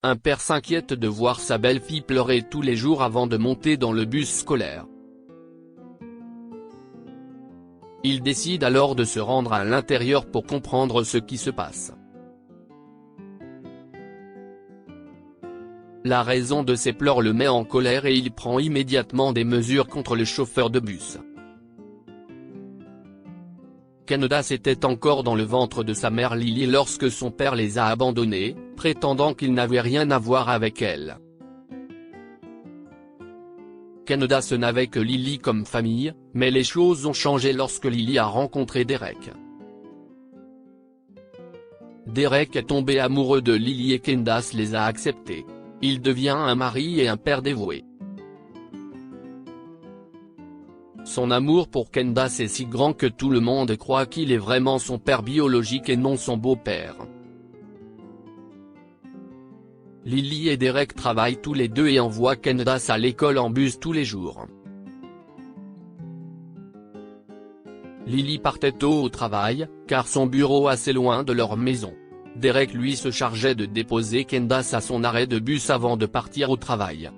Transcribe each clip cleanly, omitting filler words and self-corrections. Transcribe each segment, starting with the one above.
Un père s'inquiète de voir sa belle-fille pleurer tous les jours avant de monter dans le bus scolaire. Il décide alors de se rendre à l'intérieur pour comprendre ce qui se passe. La raison de ses pleurs le met en colère et il prend immédiatement des mesures contre le chauffeur de bus. Kendas était encore dans le ventre de sa mère Lily lorsque son père les a abandonnés, prétendant qu'il n'avait rien à voir avec elle. Kendas n'avait que Lily comme famille, mais les choses ont changé lorsque Lily a rencontré Derek. Derek est tombé amoureux de Lily et Kendas les a acceptés. Il devient un mari et un père dévoué. Son amour pour Kendas est si grand que tout le monde croit qu'il est vraiment son père biologique et non son beau-père. Lily et Derek travaillent tous les deux et envoient Kendas à l'école en bus tous les jours. Lily partait tôt au travail, car son bureau assez loin de leur maison. Derek lui se chargeait de déposer Kendas à son arrêt de bus avant de partir au travail.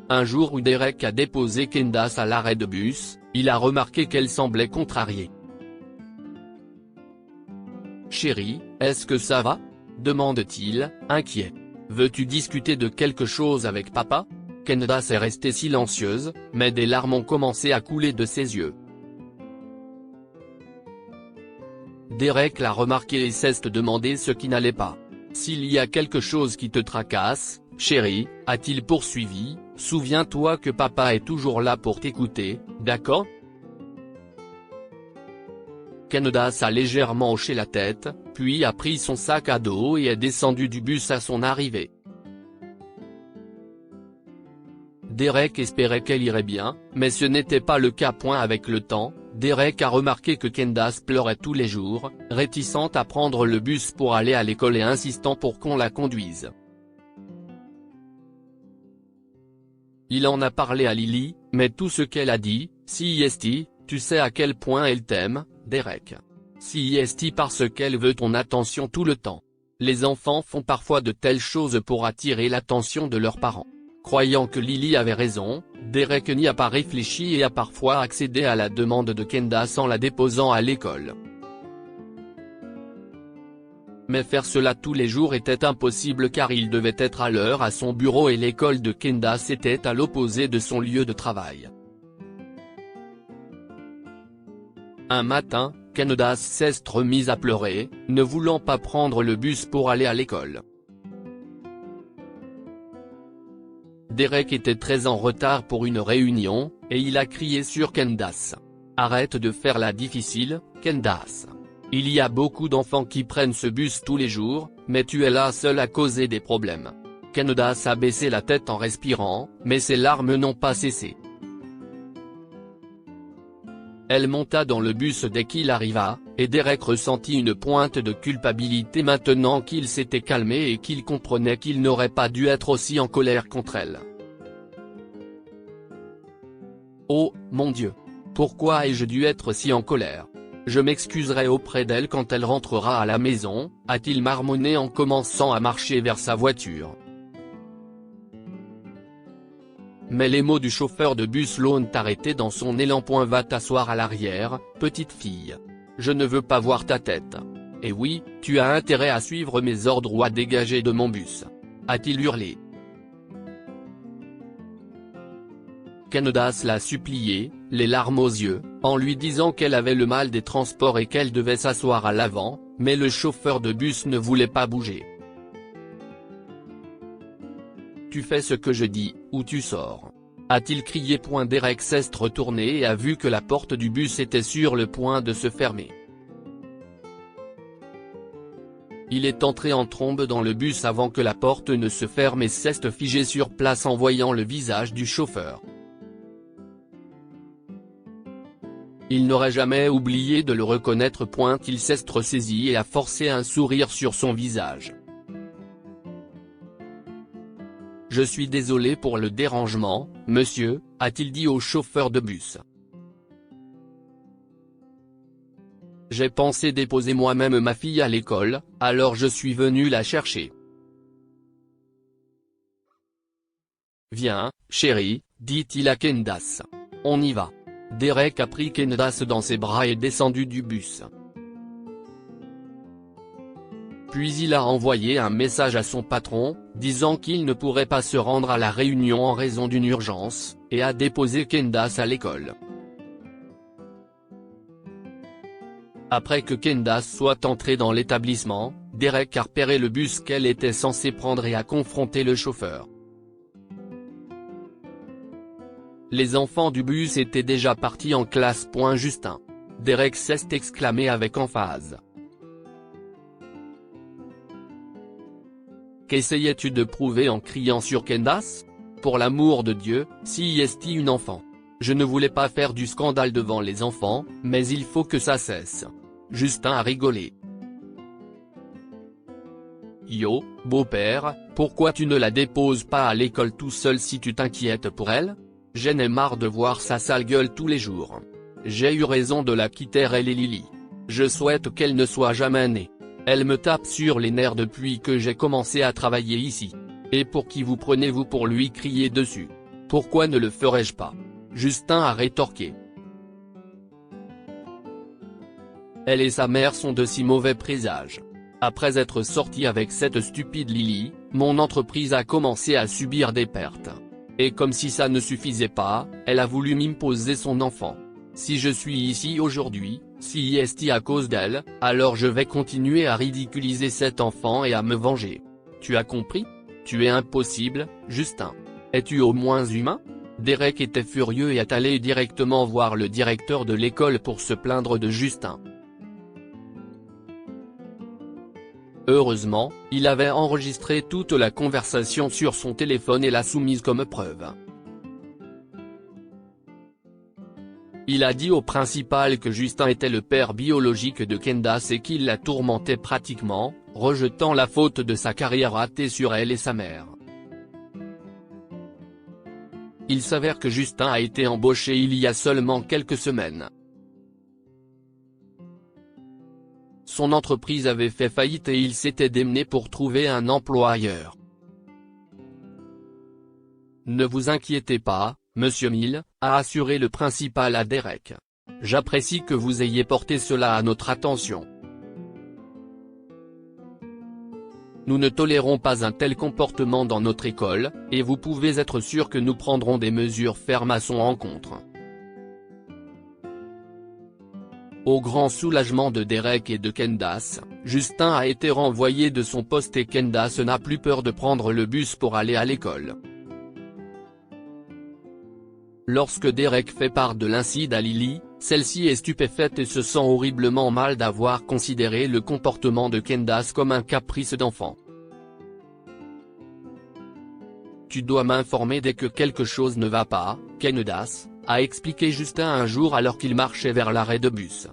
Un jour où Derek a déposé Kendas à l'arrêt de bus, il a remarqué qu'elle semblait contrariée. « Chérie, est-ce que ça va ?» demande-t-il, inquiet. « Veux-tu discuter de quelque chose avec papa ?» Kendas est restée silencieuse, mais des larmes ont commencé à couler de ses yeux. Derek l'a remarqué et cesse de demander ce qui n'allait pas. « S'il y a quelque chose qui te tracasse, chérie, a-t-il poursuivi, souviens-toi que papa est toujours là pour t'écouter, d'accord ?» Kendas a légèrement hoché la tête, puis a pris son sac à dos et est descendu du bus à son arrivée. Derek espérait qu'elle irait bien, mais ce n'était pas le cas. Avec le temps, Derek a remarqué que Kendas pleurait tous les jours, réticente à prendre le bus pour aller à l'école et insistant pour qu'on la conduise. Il en a parlé à Lily, mais tout ce qu'elle a dit, CIST, tu sais à quel point elle t'aime, Derek. CIST parce qu'elle veut ton attention tout le temps. Les enfants font parfois de telles choses pour attirer l'attention de leurs parents. Croyant que Lily avait raison, Derek n'y a pas réfléchi et a parfois accédé à la demande de Kendas en la déposant à l'école. Mais faire cela tous les jours était impossible car il devait être à l'heure à son bureau et l'école de Kendas était à l'opposé de son lieu de travail. Un matin, Kendas s'est remise à pleurer, ne voulant pas prendre le bus pour aller à l'école. Derek était très en retard pour une réunion, et il a crié sur Kendas. « Arrête de faire la difficile, Kendas. Il y a beaucoup d'enfants qui prennent ce bus tous les jours, mais tu es là seule à causer des problèmes. » Kendas a baissé la tête en respirant, mais ses larmes n'ont pas cessé. Elle monta dans le bus dès qu'il arriva, et Derek ressentit une pointe de culpabilité maintenant qu'il s'était calmé et qu'il comprenait qu'il n'aurait pas dû être aussi en colère contre elle. « Oh, mon Dieu! Pourquoi ai-je dû être si en colère? Je m'excuserai auprès d'elle quand elle rentrera à la maison », a-t-il marmonné en commençant à marcher vers sa voiture. Mais les mots du chauffeur de bus l'ont arrêté dans son élan. « Va t'asseoir à l'arrière, petite fille. Je ne veux pas voir ta tête. Et oui, tu as intérêt à suivre mes ordres ou à dégager de mon bus », a-t-il hurlé. Kendas l'a supplié, les larmes aux yeux, en lui disant qu'elle avait le mal des transports et qu'elle devait s'asseoir à l'avant, mais le chauffeur de bus ne voulait pas bouger. « Tu fais ce que je dis, ou tu sors », a-t-il crié. Derek s'est retourné et a vu que la porte du bus était sur le point de se fermer. Il est entré en trombe dans le bus avant que la porte ne se ferme et s'est figé sur place en voyant le visage du chauffeur. Il n'aurait jamais oublié de le reconnaître. Il s'est ressaisi et a forcé un sourire sur son visage. « Je suis désolé pour le dérangement, monsieur », a-t-il dit au chauffeur de bus. J'ai pensé déposer moi-même ma fille à l'école, alors je suis venu la chercher. Viens, chérie, dit-il à Candace. On y va. Derek a pris Candace dans ses bras et est descendu du bus. Puis il a envoyé un message à son patron, disant qu'il ne pourrait pas se rendre à la réunion en raison d'une urgence, et a déposé Candace à l'école. Après que Candace soit entrée dans l'établissement, Derek a repéré le bus qu'elle était censée prendre et a confronté le chauffeur. Les enfants du bus étaient déjà partis en classe. Justin. Derek s'est exclamé avec emphase. Qu'essayais-tu de prouver en criant sur Candace? Pour l'amour de Dieu, si est une enfant. Je ne voulais pas faire du scandale devant les enfants, mais il faut que ça cesse. Justin a rigolé. Yo, beau-père, pourquoi tu ne la déposes pas à l'école tout seul si tu t'inquiètes pour elle? J'en ai marre de voir sa sale gueule tous les jours. J'ai eu raison de la quitter elle et Lily. Je souhaite qu'elle ne soit jamais née. Elle me tape sur les nerfs depuis que j'ai commencé à travailler ici. Et pour qui vous prenez-vous pour lui crier dessus? Pourquoi ne le ferais-je pas? Justin a rétorqué. Elle et sa mère sont de si mauvais présages. Après être sorti avec cette stupide Lily, mon entreprise a commencé à subir des pertes. Et comme si ça ne suffisait pas, elle a voulu m'imposer son enfant. Si je suis ici aujourd'hui, si est à cause d'elle, alors je vais continuer à ridiculiser cet enfant et à me venger. Tu as compris? Tu es impossible, Justin. Es-tu au moins humain? Derek était furieux et est allé directement voir le directeur de l'école pour se plaindre de Justin. Heureusement, il avait enregistré toute la conversation sur son téléphone et l'a soumise comme preuve. Il a dit au principal que Justin était le père biologique de Candace et qu'il la tourmentait pratiquement, rejetant la faute de sa carrière ratée sur elle et sa mère. Il s'avère que Justin a été embauché il y a seulement quelques semaines. Son entreprise avait fait faillite et il s'était démené pour trouver un emploi ailleurs. Ne vous inquiétez pas, Monsieur Mill, a assuré le principal à Derek. J'apprécie que vous ayez porté cela à notre attention. Nous ne tolérons pas un tel comportement dans notre école, et vous pouvez être sûr que nous prendrons des mesures fermes à son encontre. Au grand soulagement de Derek et de Candace, Justin a été renvoyé de son poste et Candace n'a plus peur de prendre le bus pour aller à l'école. Lorsque Derek fait part de l'incident à Lily, celle-ci est stupéfaite et se sent horriblement mal d'avoir considéré le comportement de Candace comme un caprice d'enfant. Tu dois m'informer dès que quelque chose ne va pas, Candace, a expliqué Justin un jour alors qu'il marchait vers l'arrêt de bus.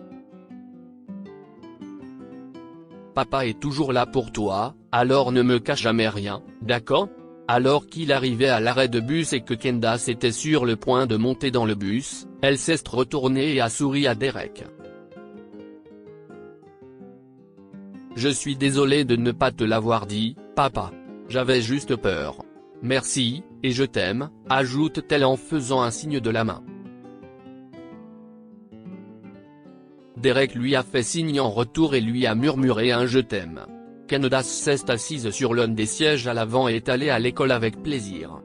Papa est toujours là pour toi, alors ne me cache jamais rien, d'accord? Alors qu'il arrivait à l'arrêt de bus et que Candace était sur le point de monter dans le bus, elle s'est retournée et a souri à Derek. Je suis désolé de ne pas te l'avoir dit, papa. J'avais juste peur. Merci, et je t'aime, ajoute-t-elle en faisant un signe de la main. Derek lui a fait signe en retour et lui a murmuré un « je t'aime ». Candace s'est assise sur l'un des sièges à l'avant et est allée à l'école avec plaisir.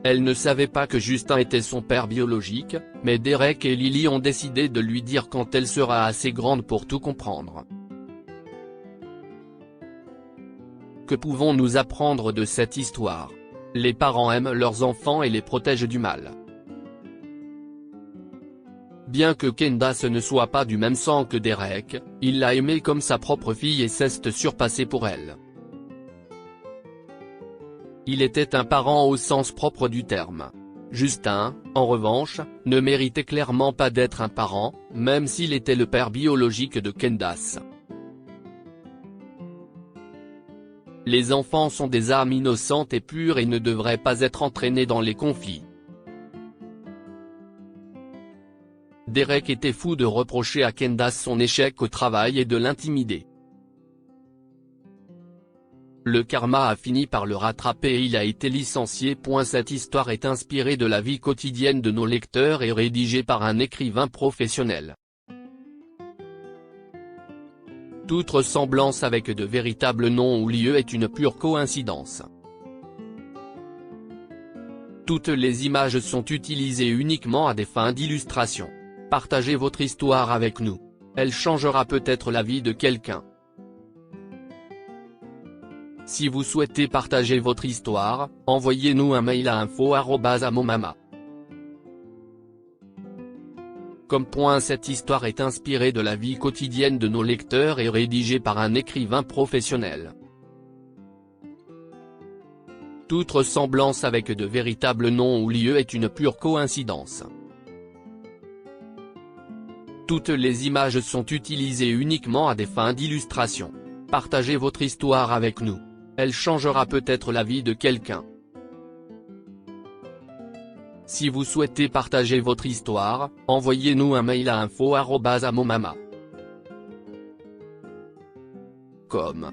Elle ne savait pas que Justin était son père biologique, mais Derek et Lily ont décidé de lui dire quand elle sera assez grande pour tout comprendre. Que pouvons-nous apprendre de cette histoire? Les parents aiment leurs enfants et les protègent du mal. Bien que Candace ne soit pas du même sang que Derek, il l'a aimée comme sa propre fille et s'est surpassé pour elle. Il était un parent au sens propre du terme. Justin, en revanche, ne méritait clairement pas d'être un parent, même s'il était le père biologique de Candace. Les enfants sont des âmes innocentes et pures et ne devraient pas être entraînés dans les conflits. Derek était fou de reprocher à Candace son échec au travail et de l'intimider. Le karma a fini par le rattraper et il a été licencié. Cette histoire est inspirée de la vie quotidienne de nos lecteurs et rédigée par un écrivain professionnel. Toute ressemblance avec de véritables noms ou lieux est une pure coïncidence. Toutes les images sont utilisées uniquement à des fins d'illustration. Partagez votre histoire avec nous. Elle changera peut-être la vie de quelqu'un. Si vous souhaitez partager votre histoire, envoyez-nous un mail à info@momama.com. Cette histoire est inspirée de la vie quotidienne de nos lecteurs et rédigée par un écrivain professionnel. Toute ressemblance avec de véritables noms ou lieux est une pure coïncidence. Toutes les images sont utilisées uniquement à des fins d'illustration. Partagez votre histoire avec nous. Elle changera peut-être la vie de quelqu'un. Si vous souhaitez partager votre histoire, envoyez-nous un mail à info@momama.com.